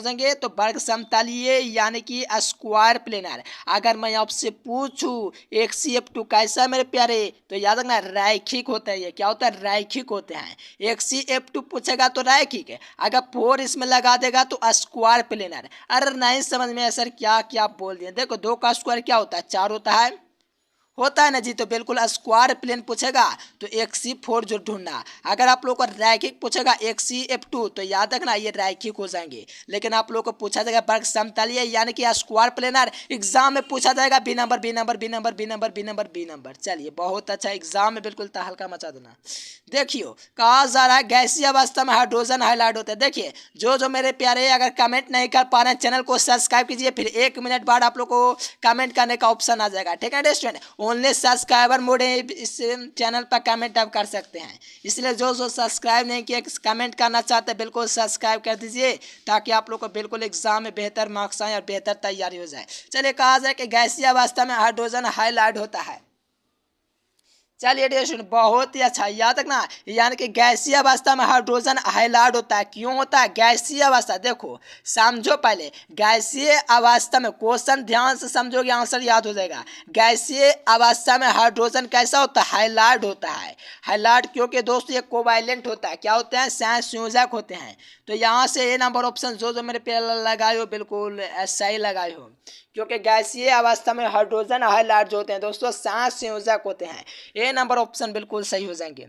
जाएंगे तो वर्ग समतलीय यानी कि स्क्वायर प्लेनर। अगर मैं आपसे पूछूं XCF2 कैसा मेरे प्यारे, तो याद रखना रैखिक होता है, ये क्या होता है, रैखिक होते हैं। XCF2 पूछेगा तो रैखिक है, अगर 4 इसमें लगा देगा तो स्क्वायर प्लेनर। अरे नहीं समझ में सर क्या क्या बोल दिए, देखो 2 का स्क्वायर क्या होता है, 4 होता है ना जी, तो बिल्कुल स्क्वायर प्लेन पूछेगा तो XC4 जो ढूंढना। अगर आप लोग को रैखिक पूछेगा XCF2 तो याद रखना ये रैखिक हो जाएंगे, लेकिन आप लोग को पूछा जाएगा वर्ग समतलीय यानी कि स्क्वायर प्लेनर, एग्जाम में पूछा जाएगा बी नंबर। चलिए बहुत अच्छा, एग्जाम में बिल्कुल तहलका मचा देना। देखियो कहा जा रहा है गैसीय अवस्था में हाइड्रोजन हाइलाइट होता है। देखिए जो मेरे प्यारे अगर कमेंट नहीं कर पा रहे हैं चैनल को सब्सक्राइब कीजिए, फिर 1 मिनट बाद आप लोग को कमेंट करने का ऑप्शन आ जाएगा, ठीक है स्टूडेंट, ओनली सब्सक्राइबर मोड है, इस चैनल पर कमेंट आप कर सकते हैं। इसलिए जो सब्सक्राइब नहीं किया कमेंट करना चाहते हैं बिल्कुल सब्सक्राइब कर दीजिए, ताकि आप लोग को बिल्कुल एग्जाम में बेहतर मार्क्स आए और बेहतर तैयारी हो जाए। चलिए कहा जाए कि गैसीय अवस्था में हाइड्रोजन हाइलाइट होता है। चलिए डियर स्टूडेंट बहुत ही अच्छा, याद रखना यानी कि गैसीय अवस्था में हाइड्रोजन हाइलाइट होता है। क्यों होता है गैसीय अवस्था, देखो समझो पहले गैसीय अवस्था में, क्वेश्चन ध्यान से समझोगे आंसर याद हो जाएगा। गैसीय अवस्था में हाइड्रोजन कैसा होता है, हाइलाइट होता है। हाइलाइट क्योंकि दोस्तों ये कोवैलेंट होता है, क्या होते हैं, सहसंयोजक होते हैं। तो यहाँ से ए नंबर ऑप्शन जो मेरे पे लगाए हो बिल्कुल सही लगाए हो, क्योंकि गैसीय अवस्था में हाइड्रोजन हाइलाइट जो होते हैं दोस्तों सहसंयोजक होते हैं। ए नंबर ऑप्शन बिल्कुल सही हो जाएंगे।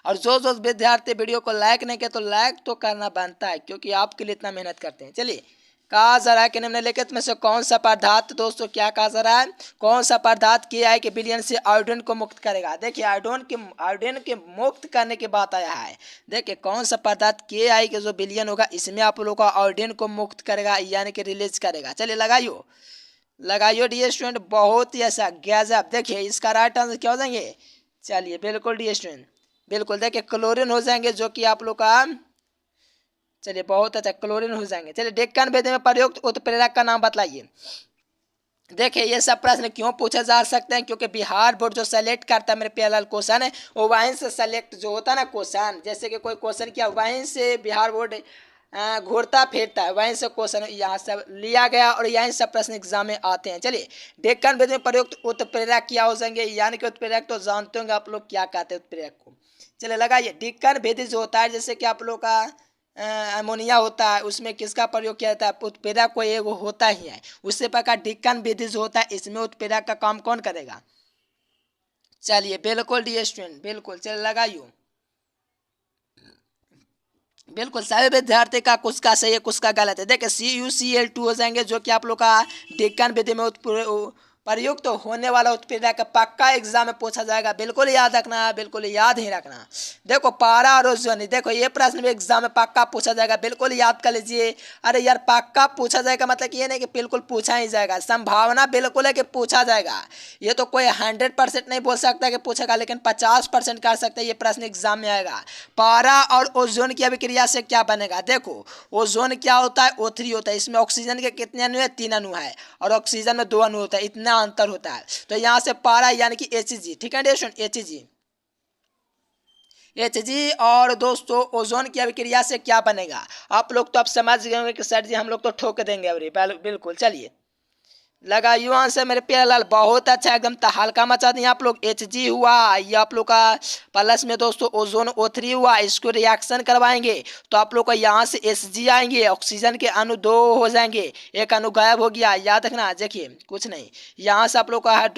और जो विद्यार्थी वीडियो को लाइक नहीं किया तो लाइक तो करना बनता है, क्योंकि आपके लिए इतना मेहनत करते हैं। चलिए कहा जा रहा है कि निम्नलिखित में से कौन सा पदार्थ, दोस्तों क्या कहा जा रहा है, कौन सा पदार्थ KI के विलयन से आयोडीन को मुक्त करेगा। देखिए आयोडीन के मुक्त करने की बात आया है। देखिए कौन सा पदार्थ KI के जो विलयन होगा इसमें आप लोगों का आयोडीन को मुक्त करेगा यानी कि रिलीज करेगा। चलिए लगाइयो डियर स्टूडेंट बहुत ही ऐसा गजब। देखिए इसका राइट आंसर क्या हो जाएंगे, चलिए बिल्कुल डियर स्टूडेंट बिल्कुल, देखिए क्लोरीन हो जाएंगे जो कि आप लोग का, चलिए बहुत अच्छा क्लोरीन हो जाएंगे। चलिए डेक्कन भेद में प्रयुक्त उत्प्रेरक का नाम बतलाइए। देखिए ये सब प्रश्न क्यों पूछे जा सकते हैं, क्योंकि बिहार बोर्ड जो सेलेक्ट करता है मेरे प्यारे क्वेश्चन है वो वहीं से सेलेक्ट जो होता है ना क्वेश्चन, जैसे कि कोई क्वेश्चन किया वहीं से बिहार बोर्ड घूरता फिरता है, वहीं से क्वेश्चन यहाँ से लिया गया और यहीं सब प्रश्न एग्जाम में आते हैं। चलिए डेक्कन भेद में प्रयुक्त उत्प्रेरक क्या हो जाएंगे, यानी कि उत्प्रेरक तो जानते होंगे आप लोग क्या कहते हैं उत्प्रेरक को। चलिए लगाइए डेक्कन भेदी जो होता है, जैसे कि आप लोग का अमोनिया होता है, उसमें किसका प्रयोग किया जाता है, उत्प्रेरक को एक होता ही है। उससे प्रकार डेक्कन भेदी जो होता है इसमें उत्प्रेरक का काम कौन करेगा। चलिए बिल्कुल डियर स्टूडेंट बिल्कुल, चलिए लगाइयो बिल्कुल सभी विद्यार्थी का कुछ का सही है कुछ का गलत है। देखिए CuCl2 हो जाएंगे जो कि आप लोग का डेक्कन भेदी में प्रयुक्त होने वाला उत्प्रेरक पक्का एग्जाम में पूछा जाएगा, बिल्कुल याद रखना, बिल्कुल याद ही रखना। देखो पारा और ओजोन, देखो ये प्रश्न भी एग्जाम में पक्का पूछा जाएगा, बिल्कुल याद कर लीजिए। अरे यार पक्का पूछा जाएगा मतलब कि ये नहीं कि बिल्कुल पूछा ही जाएगा, संभावना बिल्कुल है कि पूछा जाएगा। ये तो कोई 100% नहीं बोल सकता कि पूछेगा, लेकिन 50% कर सकते हैं ये प्रश्न एग्जाम में आएगा। पारा और ओजोन की अभिक्रिया से क्या बनेगा? देखो ओजोन क्या होता है, O3 होता है, इसमें ऑक्सीजन के कितने अणु है? 3 अणु है, और ऑक्सीजन में 2 अणु होता है, इतना अंतर होता है। तो यहाँ से पारा यानी कि Hg, ठीक है Hg, Hg। और दोस्तों ओजोन की अभिक्रिया से क्या बनेगा? आप लोग तो अब समझ गए होंगे कि सर जी हम लोग तो ठोक देंगे अभी, बिल्कुल। चलिए लगाइयो आंसर मेरे प्यारे लाल, बहुत अच्छा, एकदम हल्का मचा दिए आप लोग। Hg हुआ, ये आप लोग का प्लस में दोस्तों ओजोन O3 हुआ, इसको रिएक्शन करवाएंगे तो आप लोग का यहाँ से Hg आएंगे, ऑक्सीजन के अणु 2 हो जाएंगे, एक अणु गायब हो गया, याद रखना। देखिए कुछ नहीं, यहाँ से आप लोग का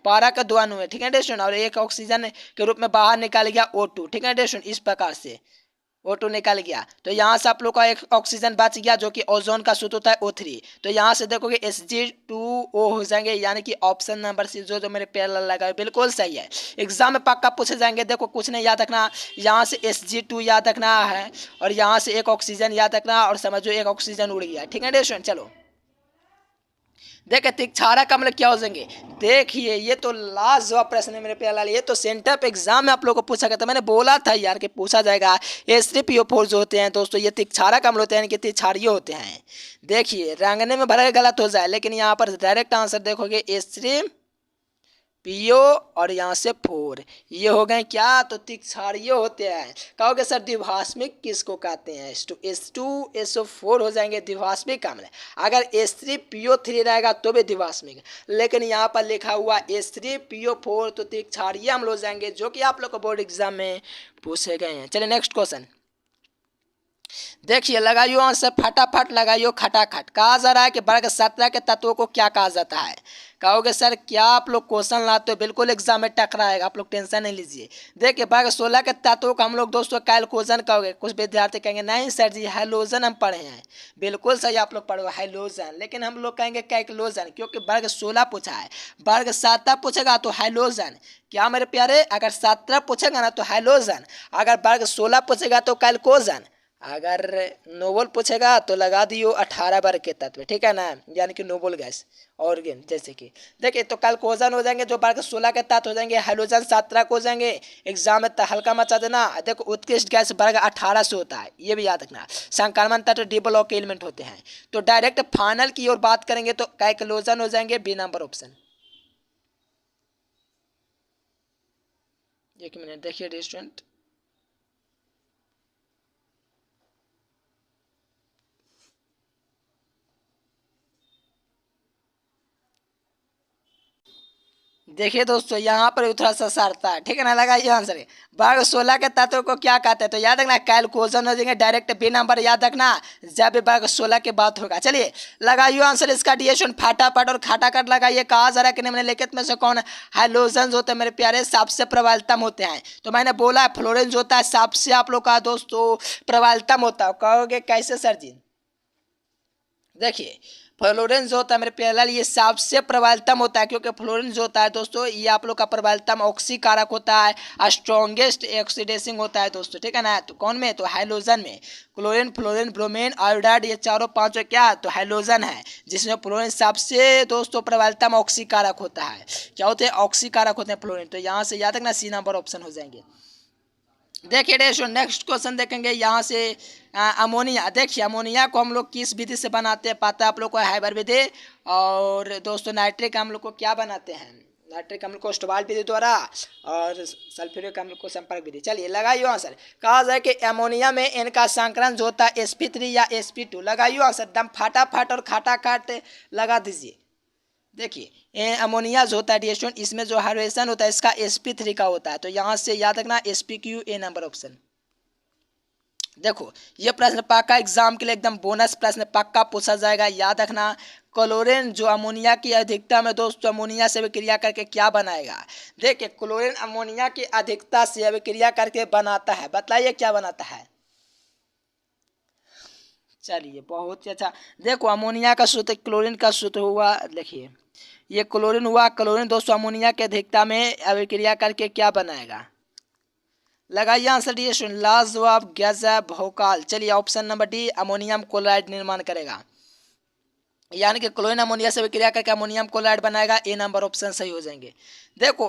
पारा का 2 अणु है, ठीक है डेशन, और एक ऑक्सीजन के रूप में बाहर निकाल गया O2, ठीक है डेशन, इस प्रकार से O2 निकल गया। तो यहाँ से आप लोग का एक ऑक्सीजन बच गया जो कि ओजोन का सूत्र होता है O3। तो यहाँ से देखोगे Hg2O हो जाएंगे, यानी कि ऑप्शन नंबर सी जो मेरे पैर लगा है बिल्कुल सही है। एग्जाम में पक्का पूछे जाएंगे। देखो कुछ नहीं याद रखना, यहाँ से Hg2 याद रखना है, और यहाँ से एक ऑक्सीजन याद रखना, और समझो एक ऑक्सीजन उड़ गया, ठीक है डेशन। चलो देखिए तिक्षारक अम्ल क्या हो जाएंगे। देखिए ये तो लाजवाब प्रश्न है मेरे प्यारे लाल, ये तो सेंटर पे एग्जाम में आप लोगों को पूछा गया था, मैंने बोला था यार कि पूछा जाएगा। H3PO4 जो होते हैं दोस्तों, ये तिक्षारक अम्ल होते हैं, यानी कि तिक्षारीय होते हैं। देखिए रंगने में भले गलत हो जाए, लेकिन यहाँ पर डायरेक्ट आंसर देखोगे H3PO और यहाँ से 4, ये हो गए क्या? तो तिक्षारीय होते हैं। कहोगे सर द्विभाषमिक किसको कहते हैं? H2SO4 हो जाएंगे द्विभाषमिक अम्ल। अगर H3PO3 रहेगा तो भी द्विभाषमिक, लेकिन यहाँ पर लिखा हुआ H3PO4 तो तिक्षारीय अम्ल हो जाएंगे, जो कि आप लोग को बोर्ड एग्जाम में पूछे गए हैं। चलिए नेक्स्ट क्वेश्चन देखिए, लगाइयो आंसर फटाफट, लगाइयो खटाखट। कहा जा रहा है कि वर्ग 17 के तत्वों को क्या कहा जाता है? कहोगे सर क्या आप लोग क्वेश्चन लाते हो, बिल्कुल एग्जाम में टकराएगा, आप लोग टेंशन नहीं लीजिए। देखिए वर्ग 16 के तत्वों को हम लोग दोस्तों कैल्कोजन कहोगे। कुछ विद्यार्थी कहेंगे नहीं सर जी हाइलोजन हम पढ़े हैं, बिल्कुल सही आप लोग पढ़ो हाइलोजन, लेकिन हम लोग कहेंगे कैल्कोजन, क्योंकि वर्ग 16 पूछा है। वर्ग 17 पूछेगा तो हाइलोजन, क्या मेरे प्यारे? अगर 17 पूछेगा ना तो हाइलोजन, अगर वर्ग 16 पूछेगा तो कैल्कोजन, अगर नोबल पूछेगा तो लगा दियो 18 वर्ग के तत्व, ठीक है ना, यानी कि नोबल गैस ऑर्गेन। जैसे कि देखिए तो कैल्कोजन हो जाएंगे जो वर्ग 16 के तत्व हो जाएंगे, हाइड्रोजन 17 को हो जाएंगे। एग्जाम में हल्का मचा देना। देखो उत्कृष्ट गैस वर्ग 18 से होता है, ये भी याद रखना। संक्रमण तत्व डी ब्लॉक के एलिमेंट होते हैं। तो डायरेक्ट फाइनल की ओर बात करेंगे तो कैल्कोजन हो जाएंगे, बी नंबर ऑप्शन। एक मिनट देखिए रेस्टोरेंट, देखिए दोस्तों यहाँ पर थोड़ा सा सरता है, ठीक है ना, लगाइए आंसर। वर्ग 16 के तत्वों को क्या कहते हैं? तो याद रखना कैल्कोजन हो जाएंगे, डायरेक्ट बी नंबर याद रखना जब भी वर्ग 16 के बात होगा। चलिए लगाइए आंसर इसका डिएशन फटाफट और खटाखट लगाइए। कहा जा रहा है कि निम्नलिखित में से कौन हाइड्रोजन होते हैं मेरे प्यारे सबसे प्रबलतम होते हैं? तो मैंने बोला है फ्लोरेंस होता है सबसे आप लोग का दोस्तों प्रबलतम होता है। कहोगे कैसे सर जी? देखिए फ्लोरेंस जो होता है मेरे प्यारे लाल ये सबसे प्रबलतम होता है, क्योंकि फ्लोरेंस जो होता है दोस्तों ये आप लोग का प्रबलतम ऑक्सीकारक होता है, स्ट्रॉन्गेस्ट ऑक्सीडेसिंग होता है दोस्तों, ठीक है ना। तो कौन में? तो हाइड्रोजन में। क्लोरीन, फ्लोरीन, ब्रोमीन, आयोडाइड ये चारों पांचों क्या? तो हाइड्रोजन है, जिसमें फ्लोरीन सबसे दोस्तों प्रबलतम ऑक्सीकारक होता है। क्या होते हैं? ऑक्सीकारक होते हैं फ्लोरीन। तो यहाँ से याद रखना सी नंबर ऑप्शन हो जाएंगे। देखिए नेक्स्ट क्वेश्चन देखेंगे यहाँ से अमोनिया। देखिए अमोनिया को हम लोग किस विधि से बनाते हैं? पता है आप लोग को, हाइबर विधि। और दोस्तों नाइट्रिक अम्ल को क्या बनाते हैं? नाइट्रिक अम्ल को स्टोवाल विधि द्वारा, और सल्फ्यूरिक अम्ल को संपर्क विधि। चलिए लगाइए आंसर। कहा जाए कि अमोनिया में इनका संकरण जो होता है sp3 या sp2। लगाइए आंसर दम फटाफट और खटाखट लगा दीजिए। देखिए अमोनिया जो होता है डिएस्टोन, इसमें जो हाइड्रेशन होता है इसका sp3 का होता है। तो यहाँ से याद रखना sp/q ए नंबर ऑप्शन। देखो ये प्रश्न पक्का एग्जाम के लिए एकदम बोनस प्रश्न पक्का पूछा जाएगा, याद रखना। क्लोरीन जो अमोनिया की अधिकता में दोस्तों अमोनिया से अभिक्रिया करके क्या बनाएगा? देखिए क्लोरीन अमोनिया की अधिकता से अभिक्रिया करके बनाता है, बताइए क्या बनाता है? चलिए बहुत ही अच्छा। देखो अमोनिया का सूत्र क्लोरीन का सूत्र हुआ, देखिए ये क्लोरीन हुआ। क्लोरीन दोस्तों अमोनिया के अधिकता में अभिक्रिया करके क्या बनाएगा? लगाइए आंसर डी स्टूडेंट, लाजवाब गजब भोकाल। चलिए option number D ammonium chloride निर्माण करेगा, यानी कि क्लोरीन अमोनिया से विक्रिया करके अमोनियम क्लोराइड बनाएगा। ए नंबर ऑप्शन सही हो जाएंगे। देखो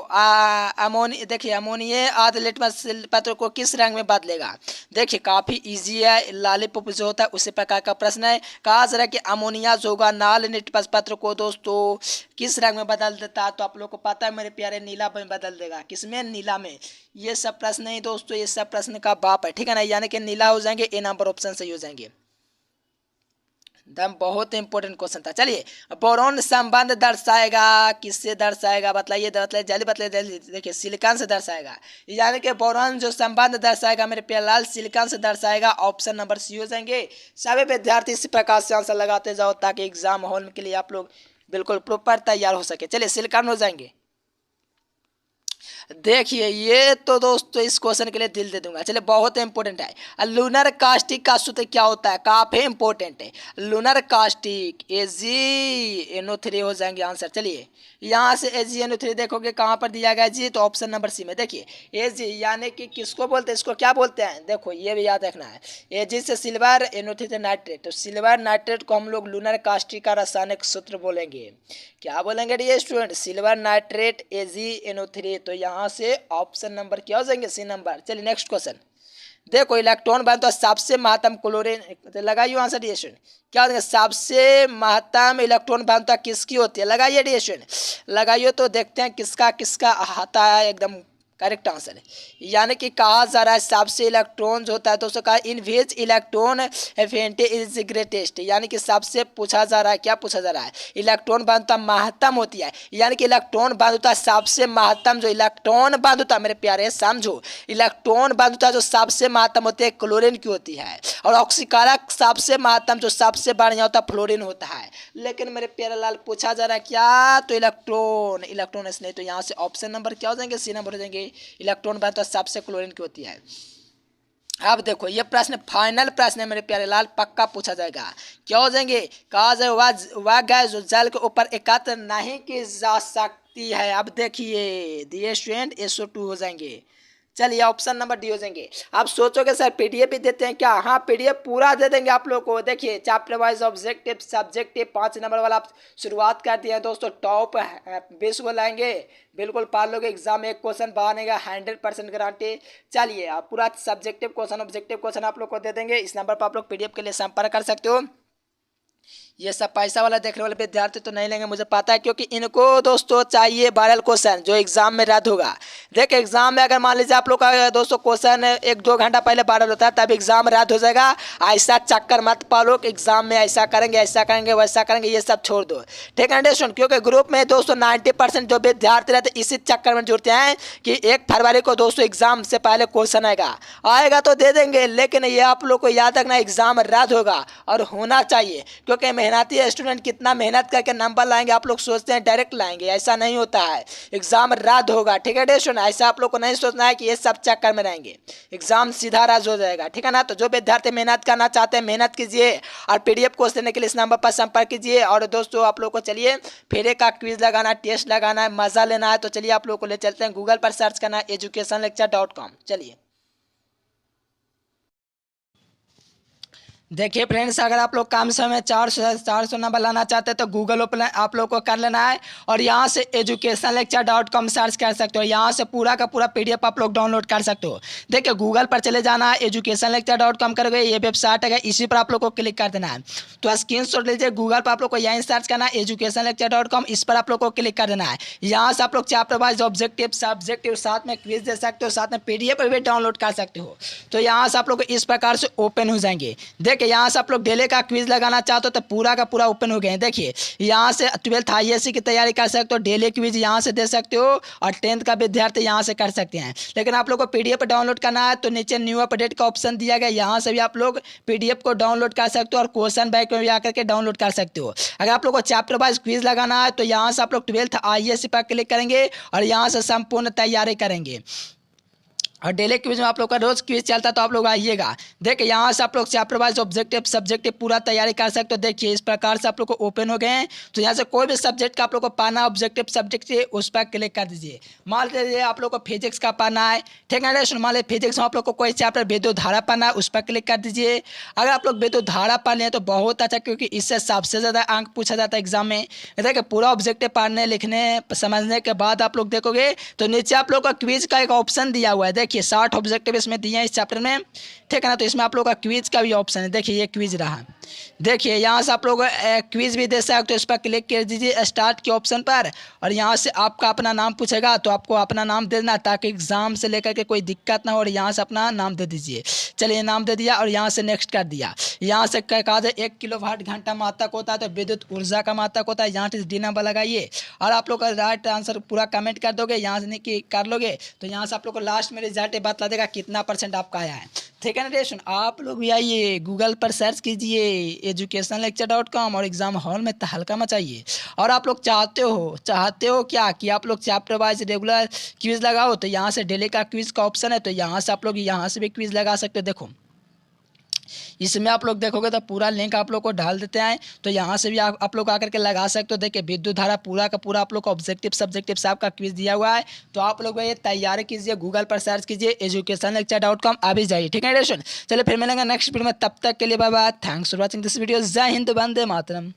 देखिए अमोनिया आधे लिटमस पत्र को किस रंग में बदलेगा? देखिए काफ़ी इजी है, लॉलीपॉप जो होता है उसी प्रकार का प्रश्न है। कहा जा रहा है कि अमोनिया जो होगा नाल लिटमस पत्र को दोस्तों किस रंग में बदल देता है? तो आप लोग को पता है मेरे प्यारे, नीला में बदल देगा। किसमें? नीला में। ये सब प्रश्न नहीं दोस्तों, ये सब प्रश्न का बाप है, ठीक है ना, यानी कि नीला हो जाएंगे। ए नंबर ऑप्शन सही हो जाएंगे। दम बहुत इंपॉर्टेंट क्वेश्चन था। चलिए बोरॉन संबंध दर्शाएगा, किससे दर्शाएगा? बताइए जल्दी बताइए जल्दी। देखिए सिलिकॉन से दर्शाएगा, यानी कि बोरॉन जो संबंध दर्शाएगा मेरे प्यारे सिलिकॉन से दर्शाएगा। ऑप्शन नंबर सी हो जाएंगे। सभी विद्यार्थी इसी प्रकार से आंसर लगाते जाओ ताकि एग्जाम हॉल के लिए आप लोग बिल्कुल प्रॉपर तैयार हो सके। चलिए सिलिकॉन हो जाएंगे। देखिए ये तो दोस्तों इस क्वेश्चन के लिए दिल दे दूंगा। चलिए बहुत इंपॉर्टेंट है। लूनर कास्टिक का सूत्र क्या होता है? काफी इंपॉर्टेंट है। लूनर कास्टिक AgNO3 हो जाएंगे आंसर। चलिए यहाँ से AgNO3 देखोगे कहाँ पर दिया गया जी? तो ऑप्शन नंबर सी में। देखिए Ag यानी कि किसको बोलते हैं, इसको क्या बोलते हैं? देखो ये भी याद रखना है। Ag से सिल्वर, NO3 से नाइट्रेट। तो सिल्वर नाइट्रेट को हम लोग लूनर कास्टिक का रासायनिक सूत्र बोलेंगे। क्या बोलेंगे dear student? Silver nitrate AgNO3। तो यहाँ से ऑप्शन नंबर क्या हो जाएंगे? C number. चलिए नेक्स्ट क्वेश्चन। देखो इलेक्ट्रॉन बनता है सबसे महत्तम क्लोरीन, तो लगाइए आंसर डियर स्टूडेंट। क्या होगा? सबसे महत्तम इलेक्ट्रॉन बनता किसकी होती है? लगाइए डियर स्टूडेंट, लगाइए तो देखते हैं किसका किसका आता है एकदम करेक्ट आंसर है। यानी कि कहा जा रहा है सबसे इलेक्ट्रॉन जो होता है दोस्तों का in which electron affinity is greatest, यानी कि सबसे पूछा जा रहा है, क्या पूछा जा रहा है? इलेक्ट्रॉन बंधुता महत्तम होती है, यानी कि इलेक्ट्रॉन बंधुता सबसे महत्तम, जो इलेक्ट्रॉन बंधुता मेरे प्यारे समझो, इलेक्ट्रॉन बंधुता जो सबसे महत्तम होती है क्लोरीन की होती है, और ऑक्सीकारक सबसे महत्तम जो सबसे बढ़िया होता है फ्लोरीन होता है। लेकिन मेरे प्यारे लाल पूछा जा रहा है क्या? तो इलेक्ट्रॉन, इलेक्ट्रॉन इसलिए तो यहाँ से ऑप्शन नंबर क्या हो जाएंगे? सी नंबर हो जाएंगे। इलेक्ट्रॉन बनता सबसे क्लोरीन की होती है। अब देखो ये प्रश्न फाइनल प्रश्न है मेरे प्यारे लाल, पक्का पूछा जाएगा। क्या हो जाएंगे? कहा जाए वह गैस जो जल के ऊपर एकत्र नहीं की जा सकती है। अब देखिए दिए स्टूडेंट SO2 हो जाएंगे। चलिए ऑप्शन नंबर डी हो जाएंगे। आप सोचोगे सर पीडीएफ भी देते हैं क्या? हाँ पीडीएफ पूरा दे देंगे आप लोग को। देखिए chapter wise objective subjective 5 number वाला आप शुरुआत कर दिए हैं दोस्तों। टॉप 20 को लाएंगे, बिल्कुल पार लोगे एग्जाम में एक क्वेश्चन बनेगा 100% गारंटी। चलिए आप पूरा सब्जेक्टिव क्वेश्चन ऑब्जेक्टिव क्वेश्चन आप लोग को दे देंगे। इस नंबर पर आप लोग पीडीएफ के लिए संपर्क कर सकते हो। ये सब पैसा वाला देखने वाले विद्यार्थी तो नहीं लेंगे मुझे पता है, क्योंकि इनको दोस्तों चाहिए वायरल क्वेश्चन जो एग्जाम में रद्द होगा। देख एग्जाम में अगर मान लीजिए आप लोग का दोस्तों क्वेश्चन 1-2 घंटा पहले वायरल होता है तब एग्जाम रद्द हो जाएगा। ऐसा चक्कर मत पालो कि एग्जाम में ऐसा करेंगे वैसा करेंगे, ये सब छोड़ दो, ठीक है स्टूडेंट। क्योंकि ग्रुप में दोस्तों 90% जो विद्यार्थी रहते इसी चक्कर में जुड़ते हैं कि 1 फरवरी को दोस्तों एग्जाम से पहले क्वेश्चन आएगा तो दे देंगे, लेकिन ये आप लोग को याद रखना एग्जाम रद्द होगा और होना चाहिए। क्योंकि मेहनती स्टूडेंट कितना मेहनत करके नंबर लाएंगे, आप लोग सोचते हैं डायरेक्ट लाएंगे, ऐसा नहीं होता है। एग्जाम रद्द होगा, ठीक है स्टूडेंट। ऐसा आप लोग को नहीं सोचना है कि ये सब चक्कर में रहेंगे, एग्जाम सीधा रद्द हो जाएगा, ठीक है ना। तो जो विद्यार्थी मेहनत करना चाहते हैं मेहनत कीजिए, और पीडीएफ कोर्स लेने के लिए इस नंबर पर संपर्क कीजिए। और दोस्तों आप लोग को चलिए फेरे का क्विज लगाना, टेस्ट लगाना है, मजा लेना है, तो चलिए आप लोग को ले चलते हैं। गूगल पर सर्च करना है educationlecture.com। चलिए देखिए फ्रेंड्स, अगर आप लोग कम समय में 400 नंबर लाना चाहते हैं तो गूगल ओपन आप लोग को कर लेना है, और यहाँ से educationlecture.com सर्च कर सकते हो। यहाँ से पूरा का पूरा पीडीएफ आप लोग डाउनलोड कर सकते हो। देखिए गूगल पर चले जाना है, educationlecture.com करोगे, ये वेबसाइट है, इसी पर आप लोग को क्लिक कर देना है। तो स्क्रीनशॉट लीजिए, गूगल पर आप लोग को यहीं सर्च करना है educationlecture.com, इस पर आप लोग को क्लिक कर देना है। यहाँ से आप लोग चैप्टर वाइज ऑब्जेक्टिव सब्जेक्टिव साथ में क्विज दे सकते हो, साथ में पीडीएफ भी डाउनलोड कर सकते हो। तो यहाँ से आप लोग इस प्रकार से ओपन हो जाएंगे। कि यहाँ से आप लोग डेली का क्विज लगाना चाहते हो तो पूरा का पूरा ओपन हो गए हैं। देखिए यहाँ से 12th ISC की तैयारी कर सकते हो, डेली क्विज यहाँ से दे सकते हो, और 10th का विद्यार्थी यहाँ से कर सकते हैं। लेकिन आप लोग को पीडीएफ डाउनलोड करना है तो नीचे न्यू अपडेट का ऑप्शन दिया गया, यहाँ से भी आप लोग पीडीएफ को डाउनलोड कर सकते हो, और क्वेश्चन बैंक में भी आकर के डाउनलोड कर सकते हो। अगर आप लोग को चैप्टर वाइज क्विज लगाना है तो यहाँ से आप लोग 12th ISC पर क्लिक करेंगे और यहाँ से संपूर्ण तैयारी करेंगे। और डेली क्विज में आप लोग का रोज क्विज चलता है, तो आप लोग आइएगा। देखिए यहाँ से आप लोग चैप्टर वाइज ऑब्जेक्टिव सब्जेक्टिव पूरा तैयारी कर सकते हो। देखिए इस प्रकार से आप लोग को ओपन हो गए हैं। तो यहाँ से कोई भी सब्जेक्ट का आप लोग को पाना ऑब्जेक्टिव सब्जेक्ट है उस पर क्लिक कर दीजिए। मान लीजिए आप लोग को फिजिक्स का पाना है, ठीक है ना। मान लीजिए फिजिक्स में आप लोग को कोई चैप्टर विद्युत धारा पाना है, उस पर क्लिक कर दीजिए। अगर आप लोग विद्युत धारा पढ़ लें तो बहुत अच्छा, क्योंकि इससे सबसे ज़्यादा अंक पूछा जाता है एग्जाम में। देखिए पूरा ऑब्जेक्टिव पढ़ने लिखने समझने के बाद आप लोग देखोगे तो नीचे आप लोग का क्विज का एक ऑप्शन दिया हुआ है। देखिए 60 ऑब्जेक्टिव इसमें दिए हैं इस चैप्टर में, ठीक है ना। तो इसमें आप लोग का क्विज का भी ऑप्शन है। देखिए ये क्विज रहा। देखिए यहाँ से आप लोग क्विज भी दे सकते हो। तो इस पर क्लिक कर दीजिए स्टार्ट के ऑप्शन पर, और यहाँ से आपका अपना नाम पूछेगा, तो आपको अपना नाम दे देना ताकि एग्जाम से लेकर के कोई दिक्कत ना हो। और यहाँ से अपना नाम दे दीजिए। चलिए नाम दे दिया और यहाँ से नेक्स्ट कर दिया। यहाँ से कहा जाए 1 किलोवाट घंटा मात्रक होता है, तो विद्युत ऊर्जा का मात्रक होता है। यहाँ से डी नंबर लगाइए और आप लोग का राइट आंसर पूरा कमेंट कर दोगे। यहाँ से कि कर लोगे तो यहाँ से आप लोग को लास्ट में रिजल्ट बतला देगा कितना % आपका आया है, ठीक है ना रेशन। आप लोग भी आइए गूगल पर सर्च कीजिए educationlecture.com और एग्जाम हॉल में तहलका मचाइए। और आप लोग चाहते हो क्या कि आप लोग चैप्टर वाइज रेगुलर क्विज लगाओ, तो यहाँ से डेली का क्विज का ऑप्शन है। तो यहाँ से आप लोग यहाँ से भी क्विज लगा सकते हो। देखो इसमें आप लोग देखोगे तो पूरा लिंक आप लोग को डाल देते हैं, तो यहाँ से भी आप लोग आकर के लगा सकते हो। देखिए विद्युत धारा पूरा का पूरा आप लोग को ऑब्जेक्टिव सब्जेक्टिव सब का क्विज दिया हुआ है। तो आप लोग ये तैयारी कीजिए, गूगल पर सर्च कीजिए educationlecture.com, अभी जाइए, ठीक है रेशन। चलिए फिर मिलेंगे नेक्स्ट वीडियो में, तब तक के लिए bye bye. Thanks for watching this video. जय हिंद, वंदे मातरम।